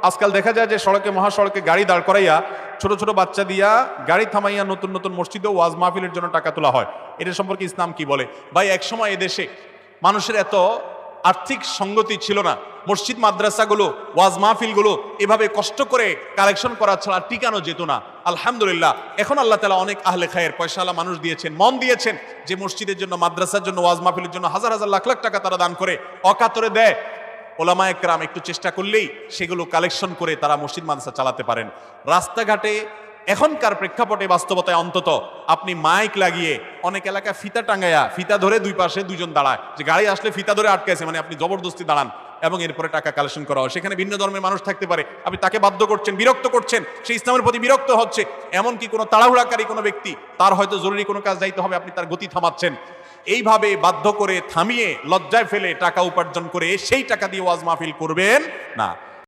আজকাল দেখা যায় যে সড়কে মহাসড়কে গাড়ি দাঁড় করাইয়া ছোট ছোট বাচ্চা দিয়া গাড়ি থামাইয়া নতুন নতুন মসজিদে ওয়াজ মাহফিলের জন্য টাকা তোলা হয়। এটা সম্পর্কে ইসলাম কি বলে? ভাই, একসময় এদেশে মানুষের এত আর্থিক সঙ্গতি ছিল না, মসজিদ মাদ্রাসাগুলো ওয়াজ মাহফিলগুলো এভাবে কষ্ট করে কালেকশন করা ছাড়া টিকানো যেত না। আলহামদুলিল্লাহ, এখন আল্লাহ তাআলা অনেক আহলে খায়ের পয়সাওয়ালা মানুষ দিয়েছেন, মন দিয়েছেন, যে মসজিদের জন্য, মাদ্রাসার জন্য, ওয়াজ মাহফিলের জন্য হাজার হাজার লাখ লাখ টাকা তারা দান করে অকাতরে দেয়। ওলামায়ে কেরাম একটু চেষ্টা করলেই সেগুলো কালেকশন করে তারা মসজিদ মাদ্রাসা চালাতে পারেন। রাস্তাঘাটে এখনকার প্রেক্ষাপটে বাস্তবতায় অন্তত আপনি মাইক লাগিয়ে, অনেক এলাকায় ফিতা টাঙ্গাইয়া, ফিতা ধরে দুই পাশে দুজন দাঁড়ায়, যে গাড়ি আসলে ফিতা ধরে আটকাইছে, মানে আপনি জবরদস্তি দাঁড়ান এবং এরপরে টাকা কালেকশন করা হয়। সেখানে ভিন্ন ধর্মের মানুষ থাকতে পারে, আপনি তাকে বাধ্য করছেন, বিরক্ত করছেন, সে ইসলামের প্রতি বিরক্ত হচ্ছে। এমনকি কোনো তাড়াহুড়াকারী কোনো ব্যক্তি, তার হয়তো জরুরি কোনো কাজ যাইতে হবে, আপনি তার গতি থামাচ্ছেন। এইভাবে বাধ্য করে, থামিয়ে, লজ্জায় ফেলে টাকা উপার্জন করে সেই টাকা দিয়ে ওয়াজ মাহফিল করবেন না।